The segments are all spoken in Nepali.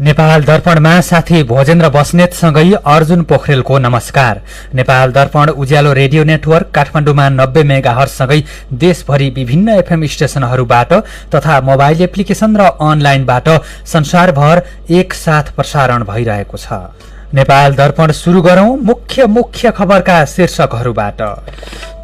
नेपाल दर्पणमा साथी भोजेन्द्र बस्नेतसँगै अर्जुन पोखरेलको नमस्कार। नेपाल दर्पण उज्यालो रेडियो नेटवर्क काठमाडौँमा 90 मेगाहर्जसँगै देशभरि विभिन्न एफएम स्टेशनहरूबाट तथा मोबाइल एप्लिकेशन र अनलाइनबाट संसारभर एकसाथ प्रसारण भइरहेको छ। नेपाल दर्पण सुरु गरौं मुख्य खबरका शीर्षकहरूबाट।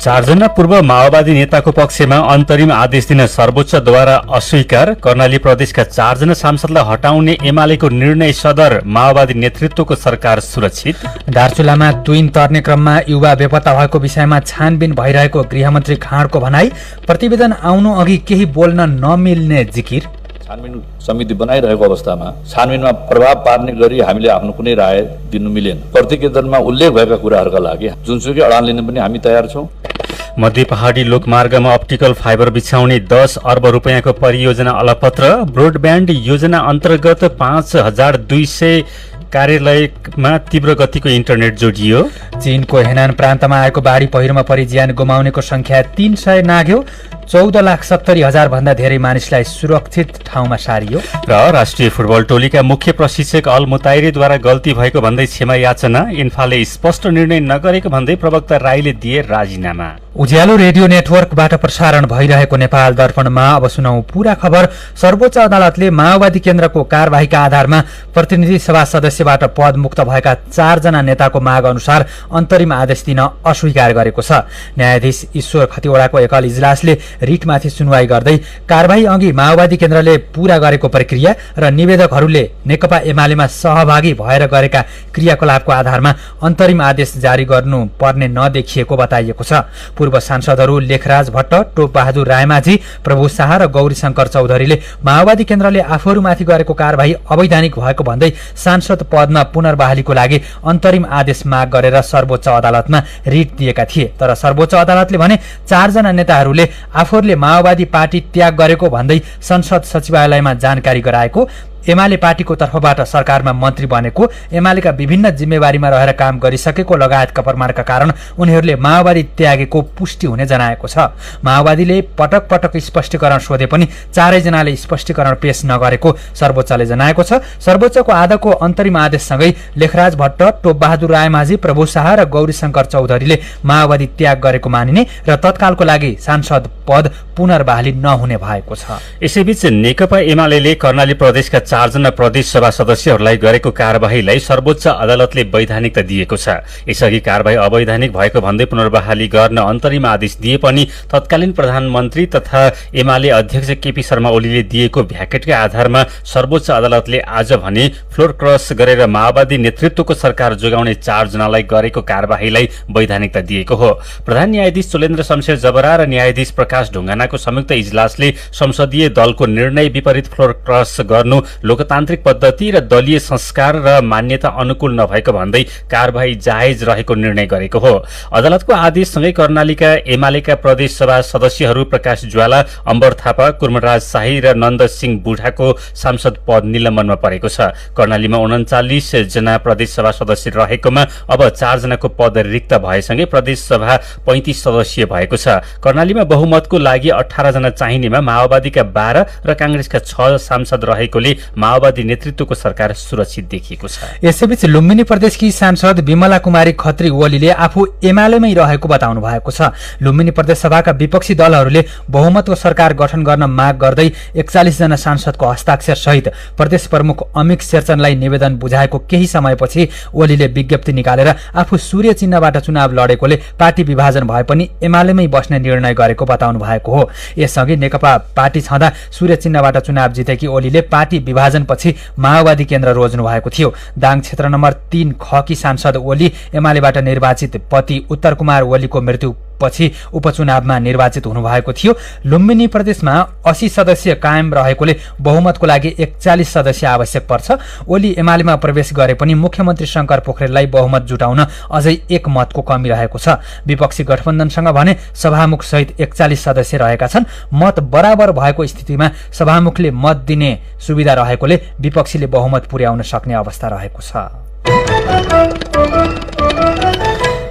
4 जना पूर्व माओवादी नेताको पक्षमा अन्तरिम आदेश दिन सर्वोच्चद्वारा अस्वीकार। कर्णाली प्रदेशका 4 जना सांसदलाई हटाउने एमालेको निर्णय सदर, माओवादी नेतृत्वको सरकार सुरक्षित। दार्चुलामा तुइन तर्ने क्रममा युवा बेपत्ता भएको विषयमा छानबिन भइरहेको गृहमन्त्री खाँडको भनाई। प्रतिवेदन आउनु अघि केही बोल्न नमिल्ने जिकिर। छानबिन समिति बनाइरहेको अवस्थामा छानबिनमा प्रभाव पार्ने गरी हामीले आफ्नो कुनै राय दिनु मिलेन। प्रतिवेदनमा उल्लेख भएका कुराहरूका लागि जुनसुकै अडान लिन पनि हामी तयार छौं। मध्य पहाडी लोकमार्गमा अप्टिकल फाइबर बिछाउने 10 अर्ब रुपैयाँको परियोजना अलपत्र। ब्रोडब्यान्ड योजना अन्तर्गत 5200 कार्यालयमा तीव्र गतिको इन्टरनेट जोडियो। चीनको हेनान प्रान्तमा आएको बाढी पहिरोमा परि ज्यान गुमाउनेको संख्या 300 नाग्यो। 14,70,000 भन्दा धेरै मानिसलाई सुरक्षित ठाउँमा सारियो। र राष्ट्रिय फुटबल टोलीका मुख्य प्रशिक्षक अल मुताइरेद्वारा गल्ती भएको भन्दै क्षमा याचना। इन्फाले स्पष्ट निर्णय नगरेको भन्दै प्रवक्ता राईले दिए राजीनामा। उज्यालो रेडियो नेटवर्कबाट प्रसारण भइरहेको नेपाल दर्पणमा अब सुनौ पूरा खबर। सर्वोच्च अदालतले माओवादी केन्द्रको कार्यवाहीका आधारमा प्रतिनिधि सभा सदस्यबाट पद मुक्त भएका 4 जना नेताको माग अनुसार अन्तरिम आदेश दिन अस्वीकार गरेको छ। न्यायाधीश ईश्वर खतिवड़ाको एकल इजलासले रिटमाथि सुनवाई गर्दै कार्यवाही अघि माओवादी केन्द्रले पूरा गरेको प्रक्रिया र निवेदकहरूले नेकपा एमालेमा सहभागी भएर गरेका क्रियाकलापको आधारमा अन्तरिम आदेश जारी गर्नु पर्ने नदेखिएको बताइएको छ। पूर्व सांसदहरू लेखराज भट्ट, टोप बहादुर रायमाझी, प्रभु शाह र गौरी शंकर चौधरीले माओवादी केन्द्रले आफूहरूमाथि गरेको कार्यवाही अवैधानिक भएको भन्दै सांसद पदमा पुनर्बहालीको लागि अन्तरिम आदेश माग गरेर सर्वोच्च अदालतमा रिट दिएका थिए। तर सर्वोच्च अदालतले भने 4 जना नेताहरूले आफूहरूले माओवादी पार्टी त्याग गरेको भन्दै संसद सचिवालयमा जानकारी गराएको, एमाले पार्टीको तर्फबाट सरकारमा मन्त्री बनेको, एमालेका विभिन्न जिम्मेवारीमा रहेर काम गरिसकेको लगायतका प्रमाणका कारण उनीहरूले माओवादी त्यागेको पुष्टि हुने जनाएको छ। माओवादीले पटक पटक स्पष्टीकरण सोधे पनि 4 जनाले स्पष्टीकरण पेश नगरेको सर्वोच्चले जनाएको छ। सर्वोच्चको आजको अन्तरिम आदेशसँगै लेखराज भट्ट, टोप बहादुर रायमाझी, प्रभु शाह र गौरी शंकर चौधरीले माओवादी त्याग गरेको मानिने र तत्कालको लागि सांसद पद पुनर्बहाली नहुने भएको छ। यसैबीच नेकपा एमाले कर्णाली प्रदेशका 4 जना प्रदेश सभा सदस्यहरूलाई गरेको कार्यवाहीलाई सर्वोच्च अदालतले वैधानिकता दिएको छ। यसअघि कार्यवाही अवैधानिक भएको भन्दै पुनर्बहाली गर्न अन्तरिम आदेश दिए पनि तत्कालीन प्रधानमन्त्री तथा एमाले अध्यक्ष केपी शर्मा ओलीले दिएको भ्याकेटका आधारमा सर्वोच्च अदालतले आज भने फ्लोर क्रस गरेर माओवादी नेतृत्वको सरकार जोगाउने 4 जनालाई गरेको कार्यवाहीलाई वैधानिकता दिएको हो। प्रधान न्यायाधीश चोलेन्द्र शमशेर जबरा र न्यायाधीश प्रकाश ढुङ्गानाको संयुक्त इजलासले संसदीय दलको निर्णय विपरीत फ्लोर क्रस गर्नु लोकतान्त्रिक पद्धति र दलीय संस्कार र मान्यता अनुकूल नभएको भन्दै कार्यवाही जायज रहेको निर्णय गरेको हो। अदालतको आदेशसँगै कर्णालीका एमालेका प्रदेश सभा सदस्यहरू प्रकाश ज्वाला, अम्बर थापा, कुर्मराज शाही र नन्द सिंह बुढाको सांसद पद निलम्बनमा परेको छ। कर्णालीमा 39 जना प्रदेश सभा सदस्य रहेकोमा अब 4 जनाको पद रिक्त भएसँगै प्रदेश सभा 35 सदस्यीय भएको छ। कर्णालीमा बहुमतको लागि 18 जना चाहिनेमा माओवादीका 12 र कांग्रेसका 6 सांसद रहेकोले माओवादी नेतृत्वको सरकार सुरक्षित देखिएको छ। यसैबीच लुम्बिनी प्रदेशकी सांसद विमला कुमारी खत्री ओलीले आफू एमालेमै रहेको बताउनु भएको छ। लुम्बिनी प्रदेश सभाका विपक्षी दलहरूले बहुमतको सरकार गठन गर्न माग गर्दै 41 जना सांसदको हस्ताक्षर सहित प्रदेश प्रमुख अमिक शेरचनलाई निवेदन बुझाएको केही समयपछि ओलीले विज्ञप्ति निकालेर आफू सूर्य चिन्हबाट चुनाव लडेकोले पार्टी विभाजन भए पनि एमालेमै बस्ने निर्णय गरेको बताउनु भएको हो। यसअघि नेकपा पार्टी छँदा सूर्य चिन्हबाट चुनाव जितेकी ओलीले पार्टी विभाजनपछि माओवादी केन्द्र रोज्नु भएको थियो। दाङ क्षेत्र नम्बर 3 खकी सांसद ओली एमालेबाट निर्वाचित पति उत्तर कुमार ओलीको मृत्यु पछि उपचुनावमा निर्वाचित हुनुभएको थियो। लुम्बिनी प्रदेशमा 80 सदस्य कायम रहेकोले बहुमतको लागि 41 सदस्य आवश्यक पर्छ। ओली एमालेमा प्रवेश गरे पनि मुख्यमन्त्री शंकर पोखरेललाई बहुमत जुटाउन अझै 1 मतको कमी रहेको छ। विपक्षी गठबन्धनसँग भने सभामुख सहित 41 सदस्य रहेका छन्। मत बराबर भएको स्थितिमा सभामुखले मत दिने सुविधा रहेकोले विपक्षीले बहुमत पुर्याउन सक्ने अवस्था रहेको छ।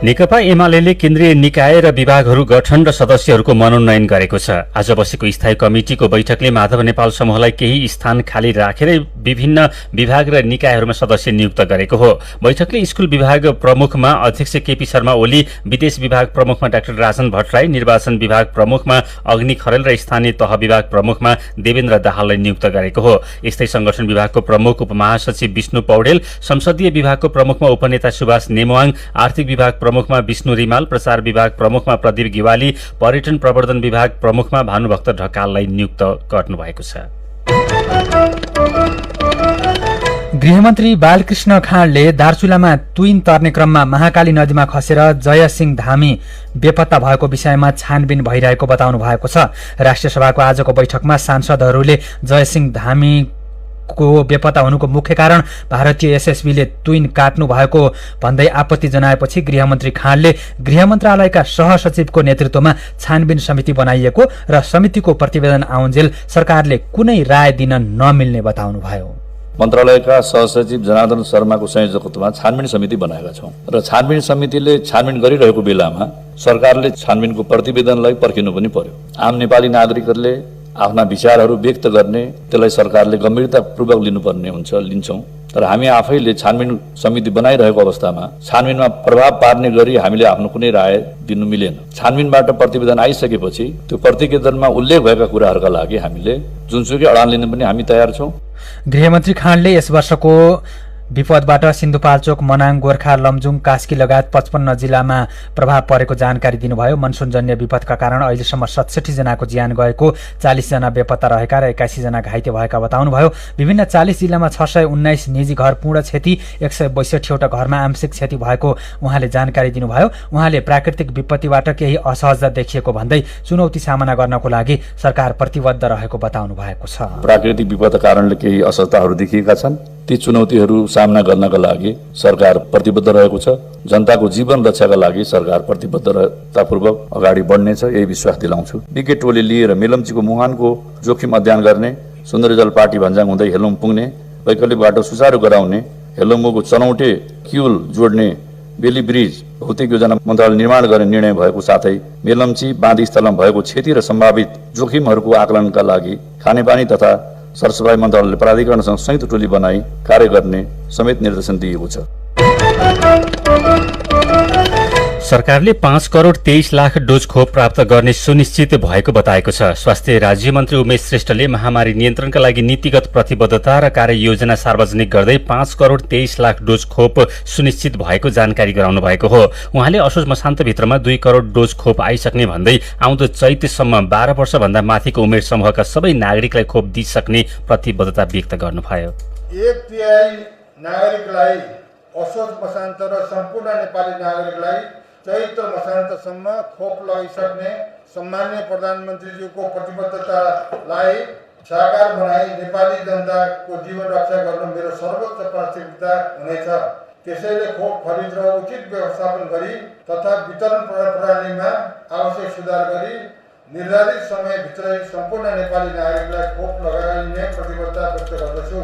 नेकपा एमाले केन्द्रीय निकाय र विभागहरू गठन र सदस्यहरूको मनोनयन गरेको छ। आज बसेको स्थायी कमिटिको बैठकले माधव नेपाल समूहलाई केही स्थान खाली राखेरै विभिन्न विभाग र निकायहरूमा सदस्य नियुक्त गरेको हो। बैठकले स्कुल विभाग प्रमुखमा अध्यक्ष केपी शर्मा ओली, विदेश विभाग प्रमुखमा डाक्टर राजन भट्टराई, निर्वाचन विभाग प्रमुखमा अग्नि खरेल र स्थानीय तह विभाग प्रमुखमा देवेन्द्र दाहाललाई नियुक्त गरेको हो। यस्तै संगठन विभागको प्रमुख उपमहासचिव विष्णु पौडेल, संसदीय विभागको प्रमुखमा उपनेता सुभाष नेमवाङ, आर्थिक विभाग प्रमुखमा विष्णु रिमाल, प्रचार विभाग प्रमुखमा प्रदीप गिवाली, पर्यटन प्रवर्धन विभाग प्रमुखमा भानुभक्त ढकाललाई नियुक्त गर्नुभएको छ। गृहमन्त्री बालकृष्ण खाँडले दार्चुलामा तुइन तर्ने क्रममा महाकाली नदीमा खसेर जयसिंह धामी बेपत्ता भएको विषयमा छानबिन भइरहेको बताउनु भएको छ। राष्ट्रिय सभाको आजको बैठकमा सांसदहरूले जयसिंह धामी को बेपत्ता हुनुको मुख्य कारण भारतीय एसएसबीले तुइन काट्नु भएको भन्दै आपत्ति जनाएपछि गृहमन्त्री खाँडले गृह मन्त्रालयका सहसचिवको नेतृत्वमा छानबिन समिति बनाइएको र समितिको प्रतिवेदन आउन्जेल सरकारले कुनै राय दिन नमिल्ने बताउनुभयो। मन्त्रालयका सहसचिव जनार्दन शर्माको संयोजकत्वमा छानबिन समिति बनाएका छौं र छानबिन समितिले छानबिन गरिरहेको बेलामा सरकारले छानबिनको प्रतिवेदनलाई पर्खिनु पनि पर्यो। आम नेपाली नागरिकहरूले आफ्ना विचारहरू व्यक्त गर्ने, त्यसलाई सरकारले गम्भीरतापूर्वक लिनुपर्ने हुन्छ, लिन्छौं। तर हामी आफैले छानबिन समिति बनाइरहेको अवस्थामा छानबिनमा प्रभाव पार्ने गरी हामीले आफ्नो कुनै राय दिनु मिलेन। छानबिनबाट प्रतिवेदन आइसकेपछि त्यो प्रतिवेदनमा उल्लेख भएका कुराहरूका लागि हामीले जुनसुकै अडान लिन पनि हामी तयार छौं। गृहमन्त्री खाँडले यस वर्षको विपदबाट सिन्धुपाल्चोक, मनाङ, गोर्खा, लमजुङ, कास्की लगायत 55 जिल्लामा प्रभाव परेको जानकारी दिनुभयो। मनसुनजन्य विपदका कारण अहिलेसम्म 67 जनाको ज्यान गएको, 40 जना बेपत्ता रहेका र 81 जना घाइते भएका बताउनुभयो। विभिन्न 40 जिल्लामा 619 निजी घर पूर्ण क्षति, 162 वटा घरमा आंशिक क्षति भएको उहाँले जानकारी दिनुभयो। उहाँले प्राकृतिक विपत्तिबाट केही असहजता देखिएको भन्दै चुनौती सामना गर्नको लागि सरकार प्रतिबद्ध रहेको बताउनु भएको छ। प्राकृतिक विपदका कारणले केही असहजताहरू देखिएका छन्, ती चुनौतीहरू सामना गर्नका लागि सरकार प्रतिबद्ध रहेको छ। जनताको जीवन रक्षाका लागि सरकार प्रतिबद्धतापूर्वक अगाडि बढ्नेछ, यही विश्वास दिलाउँछु। विकेट टोली लिएर मेलम्चीको मुहानको जोखिम अध्ययन गर्ने, सुन्दरजल पाटी भन्जाङ हुँदै हेलुङ पुग्ने, वैकल्पिक बाटो सुचारू गराउने, हेलुङको चनौटे किउल जोड्ने बेली ब्रिज भौतिक योजना मन्त्रालय निर्माण गर्ने निर्णय भएको साथै मेलम्ची बाँधी स्थलमा भएको क्षति र सम्भावित जोखिमहरूको आकलनका लागि खानेपानी तथा सरसफाई मन्त्रालयले प्राधिकरणसँग संयुक्त टोली बनाई कार्य गर्ने समेत निर्देशन दिएको छ। सरकारले 5 करोड 23 लाख डोज खोप प्राप्त गर्ने सुनिश्चित भएको बताएको छ। स्वास्थ्य राज्य मन्त्री उमेश श्रेष्ठले महामारी नियन्त्रणका लागि नीतिगत प्रतिबद्धता र कार्ययोजना सार्वजनिक गर्दै 5 करोड 23 लाख डोज खोप सुनिश्चित भएको जानकारी गराउनु भएको हो। उहाँले असोज मसान्तभित्रमा 2 करोड डोज खोप आइसक्ने भन्दै आउँदो चैतसम्म 12 वर्षभन्दा माथिको उमेर समूहका सबै नागरिकलाई खोप दिइसक्ने प्रतिबद्धता व्यक्त गर्नुभयो। 1/3 नागरिकलाई असोज मसान्त र सम्पूर्ण नेपाली नागरिकलाई चैत्र मसान्तसम्म खोप लगाइसक्ने सम्माननीय प्रधानमन्त्रीज्यूको प्रतिबद्धतालाई साकार बनाई नेपाली जनताको जीवन रक्षा गर्न मेरो सर्वोच्च प्राथमिकता हुनेछ। त्यसैले खोप खरिद र उचित व्यवस्थापन गरी तथा वितरण प्रणालीमा आवश्यक सुधार गरी निर्धारित समयभित्रै सम्पूर्ण नेपाली नागरिकलाई खोप लगाइने प्रतिबद्धता व्यक्त गर्दछु।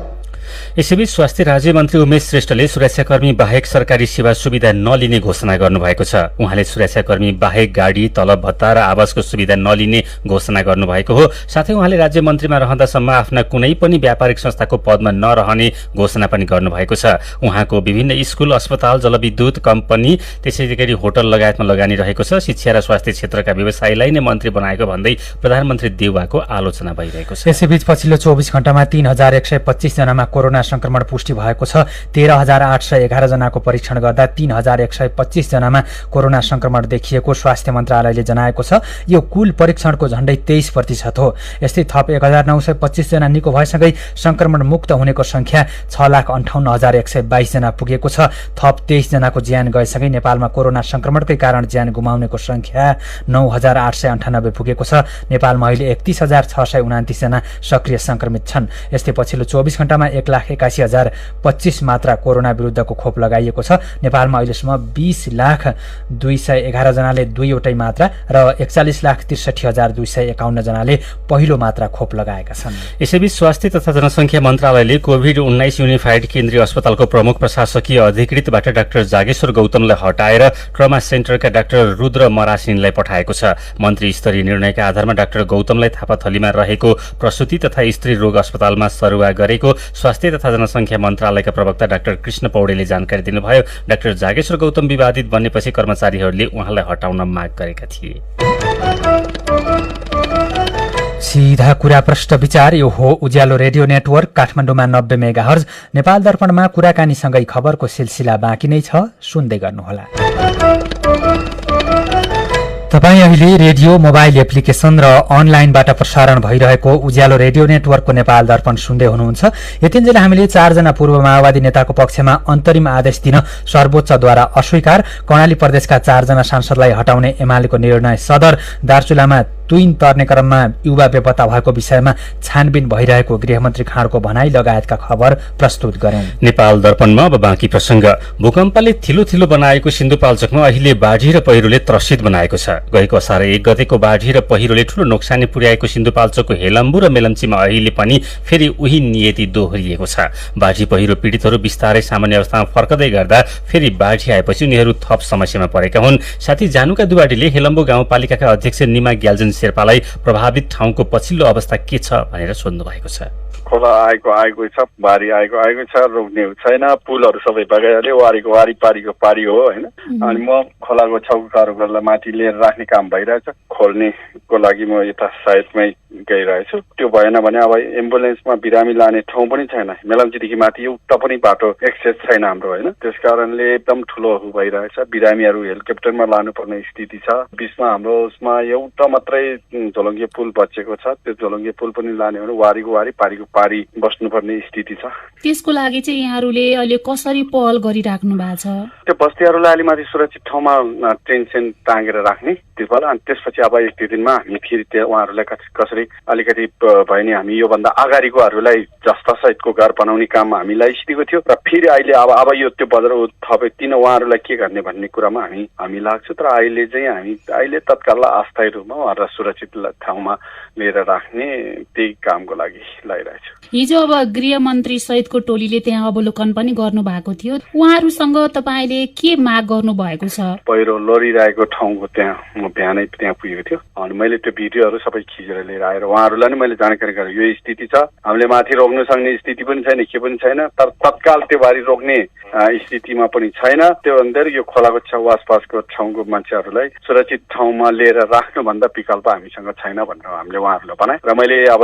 यसैबीच स्वास्थ्य राज्य मन्त्री उमेश श्रेष्ठले सुरक्षाकर्मी बाहेक सरकारी सेवा सुविधा नलिने घोषणा गर्नुभएको छ। उहाँले सुरक्षाकर्मी बाहेक गाडी, तलब भत्ता र आवासको सुविधा नलिने घोषणा गर्नुभएको हो। साथै उहाँले राज्य मन्त्रीमा रहँदासम्म आफ्ना कुनै पनि व्यापारिक संस्थाको पदमा नरहने घोषणा पनि गर्नुभएको छ। उहाँको विभिन्न स्कुल, अस्पताल, जलविद्युत कम्पनी, त्यसैगरी होटल लगायतमा लगानी रहेको छ। शिक्षा र स्वास्थ्य क्षेत्रका व्यवसायीलाई नै मन्त्री बनाएको भन्दै प्रधानमन्त्री देउवाको आलोचना भइरहेको छ। यसैबीच पछिल्लो 24 घण्टामा 3125 जनामा कोरोना संक्रमण पुष्टि भएको छ। 13811 जनाको परीक्षण गर्दा 3125 जनामा कोरोना संक्रमण देखिएको स्वास्थ्य मन्त्रालयले जनाएको छ। यो कुल परीक्षणको झण्डै 23% हो। यस्तै थप 1925 जना निको भएसँगै संक्रमण मुक्त हुनेको संख्या 6,58,122 जना पुगेको छ। थप 23 जनाको ज्यान गएसँगै नेपालमा कोरोना संक्रमणकै कारण ज्यान गुमाउनेको संख्या 9,898 पुगेको छ। नेपालमा अहिले 31,629 जना सक्रिय संक्रमित छन्। यस्तै पछिल्लो 24 घण्टामा 1,81,025 मात्रा कोरोना विरुद्धको खोप लगाइएको छ। नेपालमा अहिलेसम्म 20,02,11 जनाले दुईवटै मात्रा र 41,63,251 जनाले पहिलो मात्रा खोप लगाएका छन्। यसैबीच स्वास्थ्य तथा जनसङ्ख्या मन्त्रालयले कोभिड-19 युनिफाइड केन्द्रीय अस्पतालको प्रमुख प्रशासकीय अधिकृतबाट डाक्टर जागेश्वर गौतमलाई हटाएर ट्रमा सेन्टरका डाक्टर रुद्र मरासिनलाई पठाएको छ। मन्त्री स्तरीय निर्णयका आधारमा डाक्टर गौतमलाई थापाथलीमा रहेको प्रसूति तथा स्त्री रोग अस्पतालमा सरुवा गरेको स्वास्थ्य तथा जनसङ्ख्या मन्त्रालयका प्रवक्ता डाक्टर कृष्ण पौडेलले जानकारी दिनुभयो। डाक्टर जागेश्वर गौतम विवादित बन्नेपछि कर्मचारीहरूले उहाँलाई हटाउन माग गरेका थिए। सीधा कुरा प्रश्न विचार यो हो उज्यालो रेडियो नेटवर्क काठमाडौँमा 90 मेगाहर्ज। नेपाल दर्पणमा कुराकानीसँगै खबरको सिलसिला बाँकी नै छ, सुन्दै गर्नुहोला। तपाईँ अहिले रेडियो मोबाइल एप्लिकेशन र अनलाइनबाट प्रसारण भइरहेको उज्यालो रेडियो नेटवर्कको नेपाल दर्पण सुन्दै हुनुहुन्छ। यतिन्जेल हामीले 4 जना पूर्व माओवादी नेताको पक्षमा अन्तरिम आदेश दिन सर्वोच्चद्वारा अस्वीकार, कर्णाली प्रदेशका 4 जना सांसदलाई हटाउने एमालेको निर्णय सदर, दार्चुलामा तुइन तर्ने क्रममा युवा बेपत्ता भएको विषयमा छानबिन भइरहेको गृहमन्त्री खाँडको भनाई लगायतका खबर प्रस्तुत गर्यौं। नेपाल दर्पणमा अब बाँकी प्रसंग। भूकम्पले थिलो बनाएको सिन्धुपाल्चोकमा अहिले बाढी र पहिरोले त्रसित बनाएको छ। गएको असार 1 गतेको बाढी र पहिरोले ठूलो नोक्सानी पुर्याएको सिन्धुपाल्चोकको हेलम्बु र मेलम्चीमा अहिले पनि फेरि उही नियति दोहोरिएको छ। बाढी पहिरो पीडितहरू बिस्तारै सामान्य अवस्थामा फर्कदै गर्दा फेरि बाढी आएपछि उनीहरू थप समस्यामा परेका हुन्। साथै जानुका दुवाडीले हेलम्बु गाउँपालिकाका अध्यक्ष निमा ग्याल्जन शेर्पालाई प्रभावित ठाउँको पछिल्लो अवस्था के छ भनेर सोध्नु भएको छ। खोला आएको छ, बाढी आएको छ, रोक्ने छैन, पुलहरू सबै बगाइहाल्यो, वारीको पारी हो हैन। अनि म खोलाको छेउकाहरूलाई माथि लिएर राख्ने काम भइरहेछ। खोल्नेको लागि म यता साइडमै गइरहेछु। त्यो भएन भने अब एम्बुलेन्समा बिरामी लाने ठाउँ पनि छैन। मेलम्चीदेखि माथि एउटा पनि बाटो एक्सेस छैन हाम्रो हैन। त्यसकारणले एकदम ठुलो भइरहेछ। बिरामीहरू हेलिकप्टरमा लानुपर्ने स्थिति छ। बीचमा हाम्रो उसमा एउटा मात्रै झोलङ्गे पुल बचेको छ। त्यो झोलङ्गे पुल पनि लाने भने वारीको पारीको पारी बस्नुपर्ने स्थिति छ। त्यसको लागि चाहिँ यहाँहरूले अहिले कसरी पहल गरिराख्नु भएको छ? त्यो बस्तीहरूलाई अलि माथि सुरक्षित ठाउँमा टेन्सन टाँगेर राख्ने तिर्पाल, अनि त्यसपछि अब 1-2 दिनमा हामी फेरि त्यो उहाँहरूलाई कसरी अलिकति भयो नि हामी योभन्दा अगाडिकोहरूलाई जस्ता सहितको घर बनाउने काममा हामी लगाइसकेको थियो र फेरि अहिले अब यो त्यो बजार थपे तीन उहाँहरूलाई के गर्ने भन्ने कुरामा हामी लाग्छौँ। तर अहिले चाहिँ हामी तत्काल अस्थायी रूपमा उहाँहरूलाई सुरक्षित ठाउँमा लिएर राख्ने त्यही कामको लागि लगाइरहेछौँ। हिजो अब गृहमन्त्री सहितको टोलीले त्यहाँ अवलोकन पनि गर्नु भएको थियो। उहाँहरूसँग तपाईँले के माग गर्नु भएको छ? पहिरो लडिरहेको ठाउँको त्यहाँ म बिहानै त्यहाँ पुगेको थियो अनि मैले त्यो भिडियोहरू सबै खिचेर लिएर आएर उहाँहरूलाई नि मैले जानकारी गरे यो स्थिति छ, हामीले माथि रोक्न सक्ने स्थिति पनि छैन, के पनि छैन, तर तत्काल त्यो बारी रोक्ने स्थितिमा पनि छैन। त्यो भन्दा यो खोलाको छेउ आसपासको ठाउँको मान्छेहरूलाई सुरक्षित ठाउँमा लिएर राख्नुभन्दा विकल्प हामीसँग छैन भनेर हामीले उहाँहरूलाई बनाए। र मैले अब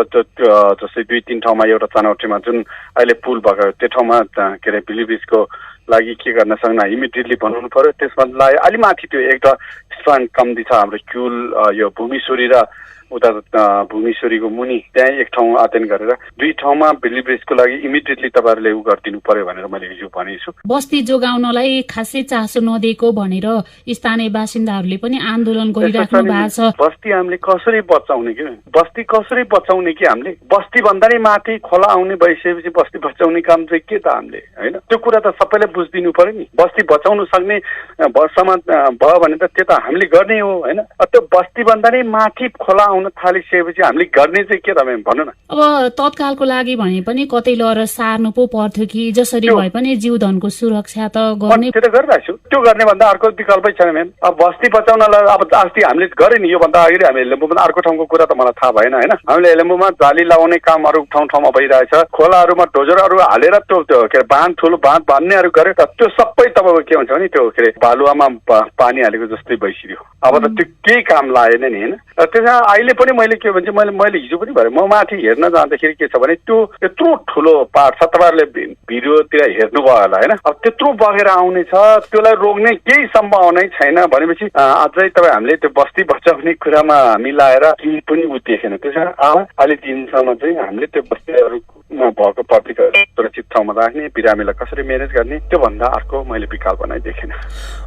जस्तै 2-3 ठाउँमा एउटा चनौटीमा जुन अहिले पुल भएको त्यो ठाउँमा के अरे बिलिब्रिजको लागि के गर्न सक्न इमिडिएटली बनाउनु पर्यो। त्यसमा अलि माथि त्यो एउटा स्ट्यान्ड कम्ती छ हाम्रो क्युल यो भूमिश्वरी र उता भूमिश्वरीको मुनि त्यहाँ एक ठाउँ आतेन गरेर 2 ठाउँमा बिलिब्रिजको लागि इमिडिएटली तपाईँहरूले उ गरिदिनु पर्यो भनेर मैले हिजो भनेछु। बस्ती जोगाउनलाई खासै चासो नदिएको भनेर स्थानीय बासिन्दाहरूले पनि आन्दोलन गरिराख्नु भएको छ। बस्ती हामीले कसरी बचाउने कि बस्ती कसरी बचाउने कि हामीले बस्ती भन्दा नि माथि खोला आउने भइसकेपछि बस्ती बचाउने काम चाहिँ के त हामीले हैन? त्यो कुरा त सबैले बुझिदिनु पर्यो नि। बस्ती बचाउनु सक्ने वर्षमा भयो भने त त्यो त हामीले गर्ने हो हैन? त्यो बस्ती भन्दा नि माथि खोला आउन थालिसकेपछि हामीले गर्ने चाहिँ के त भन्नु न। अब तत्कालको लागि भने पनि कतै लएर सार्नु पो पर्थ्यो कि जसरी भए पनि जीवधनको सुरक्षा त गर्ने। त्यो त गरिरहेको छु, त्यो गर्ने भन्दा अर्को विकल्पै छैन मेन। अब बस्ती बचाउनलाई अब अस्ति हामीले गरे नि, योभन्दा अगाडि हामी हेलेम्बुमा अर्को ठाउँको कुरा त मलाई थाहा भएन हैन। हामीले हेलेम्बुमा जाली लगाउने कामहरू ठाउँमा भइरहेछ, खोलाहरूमा डोजरहरू हालेर त्यो के अरे बाँध ठुलो बाँध बान्नेहरू गरे त त्यो सबै तपाईँको के हुन्छ भने त्यो के अरे बालुवामा पानी हालेको जस्तै भइसक्यो। अब त त्यो केही काम लागेन नि हैन। त्यसमा अहिले पनि मैले के भन्छ मैले हिजो पनि भने म माथि हेर्न जाँदाखेरि के छ भने त्यो यत्रो ठुलो पाहाड छ, तपाईँहरूले भिडियोतिर हेर्नुभयो होला हैन। अब त्यत्रो बगेर आउने छ, त्यसलाई रोक्ने केही सम्भावना छैन भनेपछि अझै तपाईँ हामीले त्यो बस्ती बचाउने कुरामा हामी लाएर केही पनि उ देखेन। त्यसैले अहिले दिनसम्म चाहिँ हामीले त्यो बस्तीहरू भएको पब्लिक सुरक्षित ठाउँमा राख्ने, बिरामीलाई कसरी म्यानेज गर्ने, त्योभन्दा अर्को मैले विकल्प नै देखेन।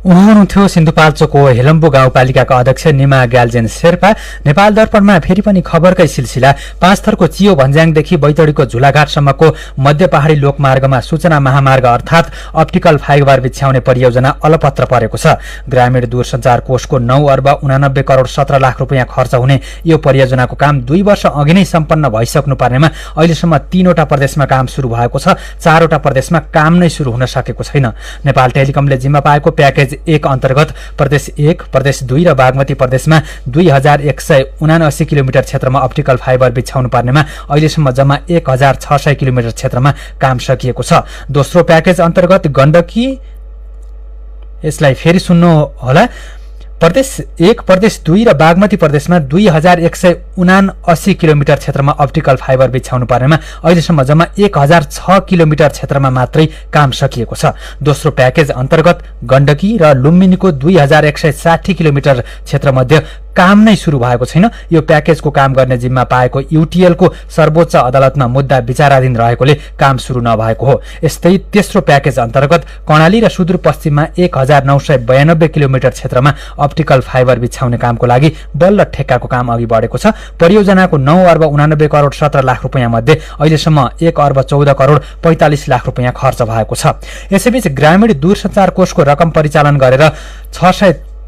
उहाँ हुनुहुन्थ्यो सिन्धुपाल्चोकको हेलम्बु गाउँपालिकाका अध्यक्ष निमा ग्याल्जेन शेर्पा। नेपाल दर्पणमा फेरि पनि खबरकै सिलसिला। 5 थरको चियो भन्ज्याङदेखि बैतडीको झुलाघाटसम्मको मध्य पहाडी लोकमार्गमा सूचना महामार्ग अर्थात् अप्टिकल फाइबर बिछ्याउने परियोजना अलपत्र परेको छ। ग्रामीण दूरसञ्चार कोषको 9 अर्ब 89 करोड 17 लाख रुपियाँ खर्च हुने यो परियोजनाको काम 2 वर्ष अघि नै सम्पन्न भइसक्नु पर्नेमा अहिलेसम्म 3वटा प्रदेशमा काम सुरु भएको छ। 4वटा प्रदेशमा काम नै सुरु हुन सकेको छैन। नेपाल टेलिकमले जिम्मा पाएको प्याकेज 1 अन्तर्गत प्रदेश 1, प्रदेश 2 र बागमती प्रदेशमा 2179 किलोमिटर क्षेत्रमा अप्टिकल फाइबर बिछ्याउनु पर्नेमा अहिलेसम्म जम्मा 1600 किलोमिटर क्षेत्रमा काम सकिएको छ। दोस्रो प्याकेज अन्तर्गत गण्डकी, यसलाई फेरि सुन्नु होला, प्रदेश 1, प्रदेश 2 र बागमती प्रदेशमा 2179 किलोमिटर क्षेत्रमा अप्टिकल फाइबर बिछ्याउनु पर्नेमा अहिलेसम्म जम्मा 1006 किलोमिटर क्षेत्रमा मात्रै काम सकिएको छ। दोस्रो प्याकेज अन्तर्गत गण्डकी र लुम्बिनीको 2160 किलोमिटर क्षेत्रमध्ये काम नै सुरु भएको छैन। यो प्याकेजको काम गर्ने जिम्मा पाएको युटिएलको सर्वोच्च अदालतमा मुद्दा विचाराधीन रहेकोले काम सुरु नभएको हो। यस्तै तेस्रो प्याकेज अन्तर्गत कर्णाली र सुदूरपश्चिममा 1992 किलोमिटर क्षेत्रमा अप्टिकल फाइबर बिछ्याउने कामको लागि बल्ल ठेक्काको काम अघि बढेको छ। परियोजनाको 9 अर्ब 89 करोड 17 लाख रुपियाँ मध्ये अहिलेसम्म 1 अर्ब 14 करोड 45 लाख रुपियाँ खर्च भएको छ। यसैबीच ग्रामीण दूरसञ्चार कोषको रकम परिचालन गरेर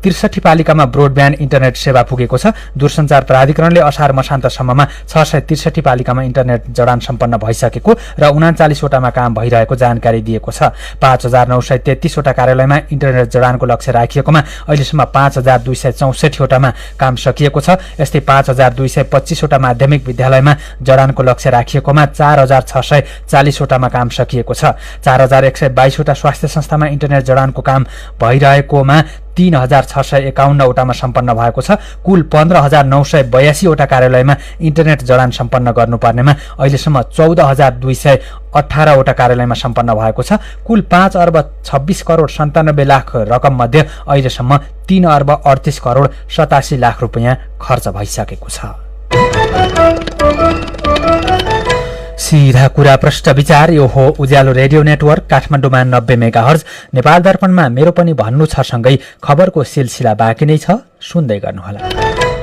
663 पालिकामा ब्रोडब्यान्ड इन्टरनेट सेवा पुगेको छ। दूरसञ्चार प्राधिकरणले असार मसान्तसम्ममा 663 पालिकामा इन्टरनेट जडान सम्पन्न भइसकेको र 39वटामा काम भइरहेको जानकारी दिएको छ। 5933 वटा कार्यालयमा इन्टरनेट जडानको लक्ष्य राखिएकोमा अहिलेसम्म 5264 वटामा काम सकिएको छ। यस्तै 5225 वटा माध्यमिक विद्यालयमा जडानको लक्ष्य राखिएकोमा 4640 वटामा काम सकिएको छ। 4122 वटा स्वास्थ्य संस्थामा इन्टरनेट जडानको काम भइरहेकोमा 3651 वटामा सम्पन्न भएको छ। कुल 15982 वटा कार्यालयमा इन्टरनेट जडान सम्पन्न गर्नुपर्नेमा अहिलेसम्म 14218 वटा कार्यालयमा सम्पन्न भएको छ। कुल 5 अर्ब 26 करोड 97 लाख रकम मध्ये अहिलेसम्म 3 अर्ब 38 करोड 87 लाख रुपियाँ खर्च भइसकेको छ। सीधा कुरा प्रश्न विचार, यो हो उज्यालो रेडियो नेटवर्क काठमाडौँमा 90 मेगाहर्ज। नेपाल दर्पणमा मेरो पनि भन्नु छ सँगै खबरको सिलसिला बाँकी नै छ, सुन्दै गर्नुहोला।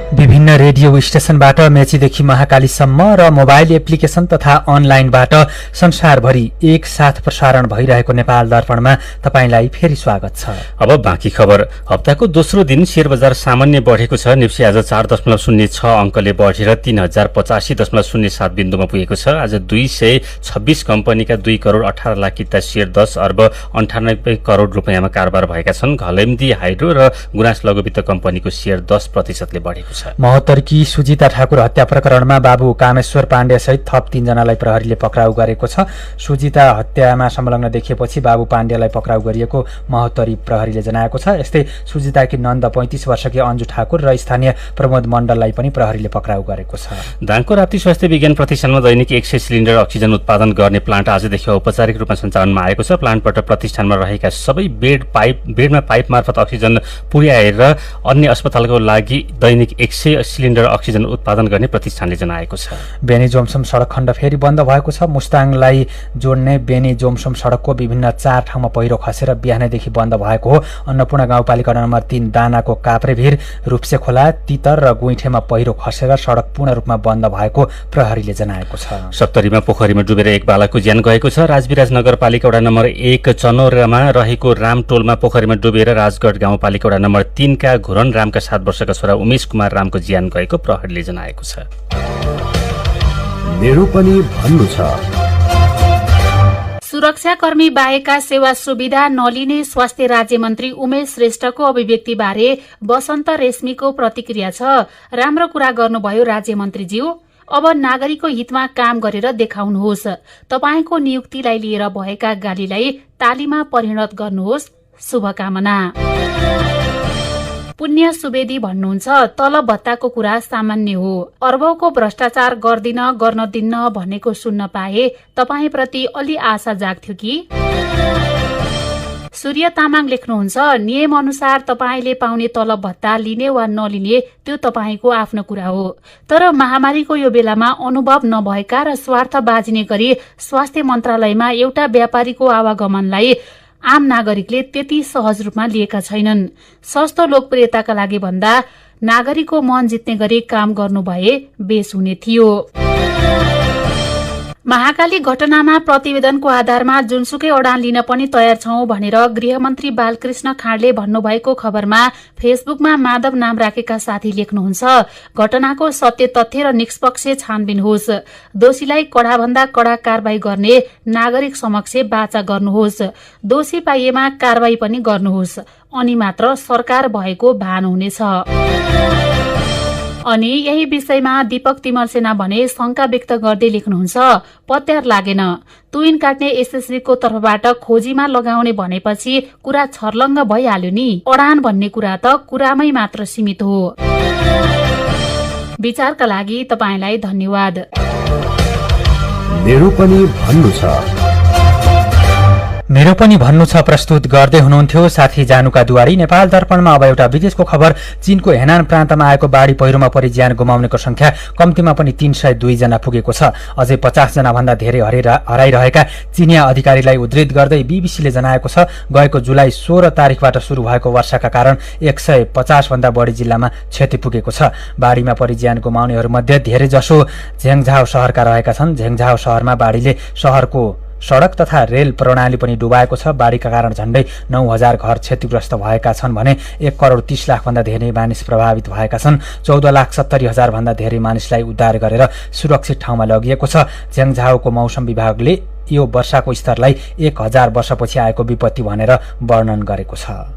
विभिन्न रेडियो स्टेशनबाट मेचीदेखि महाकालीसम्म र मोबाइल एप्लिकेशन तथा अनलाइनबाट संसारभरि एकसाथ प्रसारण भइरहेको नेपाल दर्पणमा तपाईंलाई फेरि स्वागत छ। अब बाँकी खबर। हप्ताको दोस्रो दिन शेयर बजार सामान्य बढेको छ। निफ्टी आज 4.06 अङ्कले बढेर 3085.07 बिन्दुमा पुगेको छ। आज 226 कम्पनीका 2 करोड 18 लाख किता शेयर 10 अर्ब 98 करोड रुपियाँमा कारोबार भएका छन्। घलेम्दी हाइड्रो र गुनास लघुवित्त कम्पनीको शेयर 10% बढेको छ। महोत्तरकी सुजिता ठाकुर हत्या प्रकरणमा बाबु कामेश्वर पाण्डे सहित थप 3 जनालाई प्रहरीले पक्राउ गरेको छ। सुजिता हत्यामा संलग्न देखिएपछि बाबु पाण्डेलाई पक्राउ गरिएको महोत्तरी प्रहरीले जनाएको छ। यस्तै सुजिताकी नन्द 35 वर्षकी अन्जु ठाकुर र स्थानीय प्रमोद मण्डललाई पनि प्रहरीले पक्राउ गरेको छ। दाङको राप्ती स्वास्थ्य विज्ञान प्रतिष्ठानमा दैनिक 100 सिलिन्डर अक्सिजन उत्पादन गर्ने प्लान्ट आजदेखि औपचारिक रूपमा सञ्चालनमा आएको छ। प्लान्टबाट प्रतिष्ठानमा रहेका सबै बेडमा पाइप मार्फत अक्सिजन पुर्याएर अन्य अस्पतालको लागि दैनिक 100 सिलिन्डर अक्सिजन उत्पादन गर्ने प्रतिष्ठानले जनाएको छ। बेनी जोमसोम सडक खण्ड फेरि बन्द भएको छ। मुस्ताङलाई जोड्ने बेनी जोमसोम सडकको विभिन्न 4 ठाउँमा पहिरो खसेर बिहानैदेखि बन्द भएको हो। अन्नपूर्ण गाउँपालिका नम्बर 3 दानाको काप्रेभिर, रूप्से खोला, तितर र गुइठेमा पहिरो खसेर सडक पूर्ण रूपमा बन्द भएको प्रहरीले जनाएको छ। सप्तरीमा पोखरीमा डुबेर एक बालकको ज्यान गएको छ। राजविराज नगरपालिका वडा नम्बर 1 चनौरमा रहेको रामटोलमा पोखरीमा डुबेर राजगढ गाउँपालिका वडा नम्बर 3 का घुरन रामका 7 वर्षका छोरा उमेश कुमार रामको ज्यान गएको प्रहरीले जनाएको छ। मेरो पनि भन्नु छ। सुरक्षाकर्मी बाहेकका सेवा सुविधा नलिने स्वास्थ्य राज्य मन्त्री उमेश श्रेष्ठको अभिव्यक्तिबारे वसन्त रेश्मीको प्रतिक्रिया छ। राम्रो कुरा गर्नुभयो राज्य मन्त्रीज्यू। अब नागरिकको हितमा काम गरेर देखाउनुहोस्। तपाईको नियुक्तिलाई लिएर भएका गालीलाई तालीमा परिणत गर्नुहोस्। शुभकामना। पुण्य सुवेदी भन्नुहुन्छ, तलब भत्ताको कुरा सामान्य हो। अर्बौंको भ्रष्टाचार गर्न दिन्न भनेको सुन्न पाए तपाईप्रति अलि आशा जाग्थ्यो कि। सूर्य तामाङ लेख्नुहुन्छ, नियम अनुसार तपाईँले पाउने तलब भत्ता लिने वा नलिने त्यो तपाईँको आफ्नो कुरा हो, तर महामारीको यो बेलामा अनुभव नभएका र स्वार्थ बाजिने गरी स्वास्थ्य मन्त्रालयमा एउटा व्यापारीको आवागमनलाई आम नागरिकले त्यति सहज रूपमा लिएका छैनन्। सस्तो लोकप्रियताका लागि भन्दा नागरिकको मन जित्ने गरी काम गर्नु भए बेस हुने थियो। महाकाली घटनामा प्रतिवेदनको आधारमा जुनसुकै अडान लिन पनि तयार छौं भनेर गृहमन्त्री बालकृष्ण खाँडले भन्नुभएको खबरमा फेसबुकमा माधव नाम राखेका साथी लेख्नुहुन्छ, घटनाको सत्य तथ्य र निष्पक्ष छानबिन होस्, दोषीलाई कडाभन्दा कड़ा कारवाही गर्ने नागरिक समक्ष वाचा गर्नुहोस्, दोषी पाइएमा कारवाही पनि गर्नुहोस्, अनि मात्र सरकार भएको भान हुनेछ। अनि यही विषयमा दीपक तिमल सेना भने शंका व्यक्त गर्दै लेख्नुहुन्छ, पत्यार लागेन, तुइन काट्ने एसएसबीको तर्फबाट खोजीमा लगाउने भनेपछि कुरा छर्लङ्ग भइहाल्यो नि, अडान भन्ने कुरा त कुरामै मात्र सीमित हो। विचारका लागि तपाईलाई धन्यवाद। मेरो पनि भन्नु छ। मेरो पनि भन्नु छ प्रस्तुत गर्दै हुनुहुन्थ्यो साथी जानुका दुवारी। नेपाल दर्पणमा अब एउटा विदेशको खबर। चीनको हेनान प्रान्तमा आएको बाढी पहिरोमा परि ज्यान गुमाउनेको संख्या कम्तीमा पनि 302 जना पुगेको छ। अझै 50 जना भन्दा धेरै हराइरहेका चीनिया अधिकारीलाई उद्धृत गर्दै बीबीसीले जनाएको छ, गएको जुलाई 16 तारिखबाट शुरू भएको वर्षाका कारण 150 भन्दा बढी जिल्लामा क्षति पुगेको छ। बाढीमा परि ज्यान गुमाउनेहरूमध्ये धेरै जसो झेङझाओ शहरका रहेका छन्। झेङझाओ शहरमा बाढीले शहरको सड़क तथा रेल प्रणाली पनि डुबाएको छ। बाढीका कारण झण्डै 9000 घर क्षतिग्रस्त भएका छन् भने 1 करोड 30 लाख भन्दा धेरै मानिस प्रभावित भएका छन्। 14,70,000 भन्दा धेरै मानिसलाई उद्धार गरेर सुरक्षित ठाउँमा लगिएको छ। झेङझाओको मौसम विभागले यो वर्षाको स्तरलाई 1000 वर्षपछि आएको विपत्ति भनेर वर्णन गरेको छ।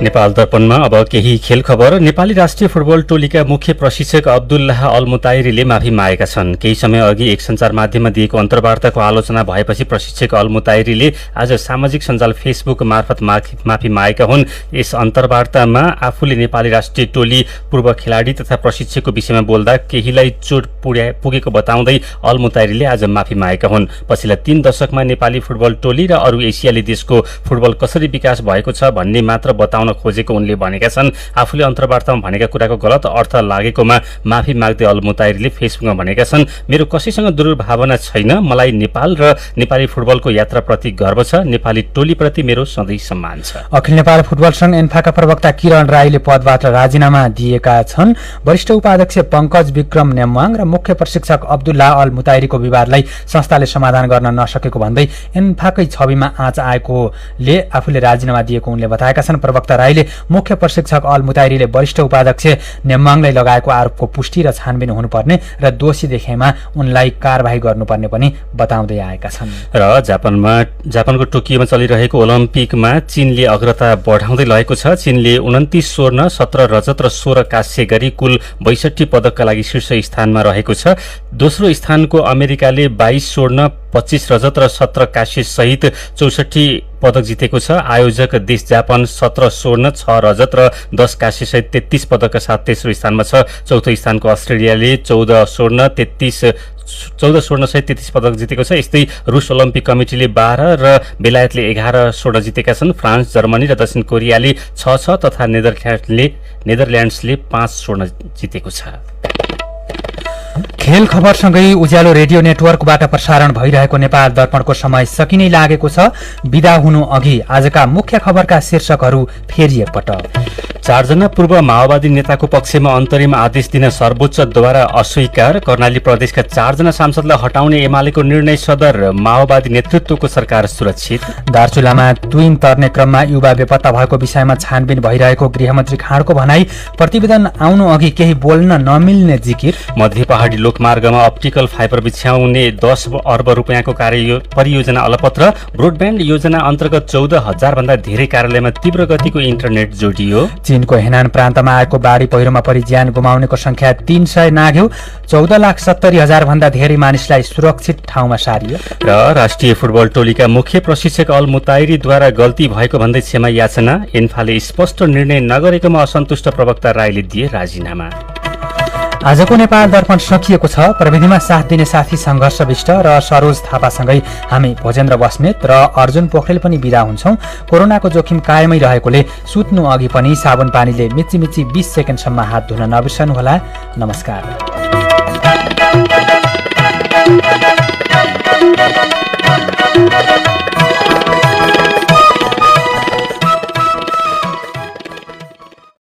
नेपाल दर्पणमा अब केही खेल खबर। नेपाली राष्ट्रिय फुटबल टोलीका मुख्य प्रशिक्षक अब्दुल्लाह अल मुताइरीले माफी मागेका छन्। केही समय अघि एक सञ्चार माध्यममा दिएको अन्तर्वार्ताको आलोचना भएपछि प्रशिक्षक अल मुताइरीले आज सामाजिक सञ्जाल फेसबुक मार्फत माफी मागेका हुन्। यस अन्तर्वार्तामा आफूले नेपाली राष्ट्रिय टोली पूर्व खेलाडी तथा प्रशिक्षकको विषयमा बोल्दा केहीलाई चोट पुगेको बताउँदै अल मुताइरीले आज माफी मागेका हुन्। पछिल्ला 3 दशकमा नेपाली फुटबल टोली र अरू एसियाली देशको फुटबल कसरी विकास भएको छ भन्ने मात्र बताउन खोजेको उनले भनेका छन्। आफूले अन्तर्वार्तामा भनेका कुराको गलत अर्थ लागेकोमा माफी माग्दै अल मुताइरीले फेसबुकमा भनेका छन्, मेरो कसैसँग दुर्भावना छैन, मलाई नेपाल र नेपाली फुटबलको यात्राप्रति गर्व छ, नेपाली टोलीप्रति मेरो सधैँ सम्मान छ। अखिल नेपाल फुटबल संघ एन्फाका प्रवक्ता किरण राईले पदबाट राजीनामा दिएका छन्। वरिष्ठ उपाध्यक्ष पंकज विक्रम नेमवाङ र मुख्य प्रशिक्षक अब्दुल्लाह अल मुताइरीको विवादलाई संस्थाले समाधान गर्न नसकेको भन्दै एन्फाकै छविमा आँच आएकोले आफूले राजीनामा दिएको उनले बताएका छन्। प्रवक्ता राईले मुख्य प्रशिक्षक अल मुताइरीले वरिष्ठ उपाध्यक्ष नेमवाङलाई लगाएको आरोपको पुष्टि र छानबिन हुनुपर्ने र दोषी देखेमा उनलाई कारबाही गर्नुपर्ने पनि बताउँदै आएका छन्। र जापानको टोकियोमा चलिरहेको ओलम्पिकमा चीनले अग्रता बढाउँदै लगेको छ। चीनले 29 स्वर्ण, 17 रजत र 16 काँस्य गरी कुल 62 पदकका लागि शीर्ष स्थानमा रहेको छ। दोस्रो स्थानको अमेरिकाले 22 स्वर्ण, 25 रजत र 17 काँस्य सहित 64 पदक जितेको छ। आयोजक देश जापान 17 स्वर्ण, 6 रजत र 10 काँस्य सहित 33 पदकका साथ तेस्रो स्थानमा छ। चौथो स्थानको अस्ट्रेलियाले 14 स्वर्ण सहित 33 पदक जितेको छ। यस्तै रुस ओलम्पिक कमिटीले 12 र बेलायतले 11 स्वर्ण जितेका छन्। फ्रान्स, जर्मनी र दक्षिण कोरियाले 6 तथा नेदरल्यान्ड्सले 5 स्वर्ण जितेको छ। खेल खबरसँगै उज्यालो रेडियो नेटवर्कबाट प्रसारण भइरहेको नेपाल दर्पणको समय सकिनै लागेको छ। बिदा हुनु अघि आजका मुख्य खबरका शीर्षकहरू फेरि एकपटक। 4 जना पूर्व माओवादी नेताको पक्षमा अन्तरिम आदेश दिन सर्वोच्चद्वारा अस्वीकार। कर्णाली प्रदेशका 4 जना सांसदलाई हटाउने एमालेको निर्णय सदर। माओवादी नेतृत्वको सरकार सुरक्षित। दार्चुलामा तुइन तर्ने क्रममा युवा बेपत्ता भएको विषयमा छानबिन भइरहेको गृहमन्त्री खाँडको भनाई। प्रतिवेदन आउनु अघि केही बोल्न नमिल्ने जिकिर। मध्य पहाडी लोकमार्गमा अप्टिकल फाइबर बिछ्याउने 10 अर्ब रुपियाँको परियोजना अलपत्र। ब्रोडब्यान्ड योजना अन्तर्गत 14,000 भन्दा धेरै कार्यालयमा तीव्र गतिको इन्टरनेट जोडियो। चीनको हेनान प्रान्तमा आएको बाढी पहिरोमा परि ज्यान गुमाउनेको संख्या 300 नाग्यो। 14,70,000 भन्दा धेरै मानिसलाई सुरक्षित ठाउँमा सारियो। र राष्ट्रिय फुटबल टोलीका मुख्य प्रशिक्षक अल मुताइरीद्वारा गल्ती भएको भन्दै क्षमा याचना। एन्फाले स्पष्ट निर्णय नगरेकोमा असन्तुष्ट प्रवक्ता राईले दिए राजीनामा। आजको नेपाल दर्पण सकिएको छ। प्रविधिमा साथ दिने साथी सङ्घर्ष विष्ट र सरोज थापासँगै हामी भोजेन्द्र बस्नेत र अर्जुन पोखरेल पनि बिदा हुन्छौं। कोरोनाको जोखिम कायमै रहेकोले सुत्नु अघि पनि साबुन पानीले मिची 20 सेकेन्डसम्म हात धुन नबिर्सनुहोला। नमस्कार।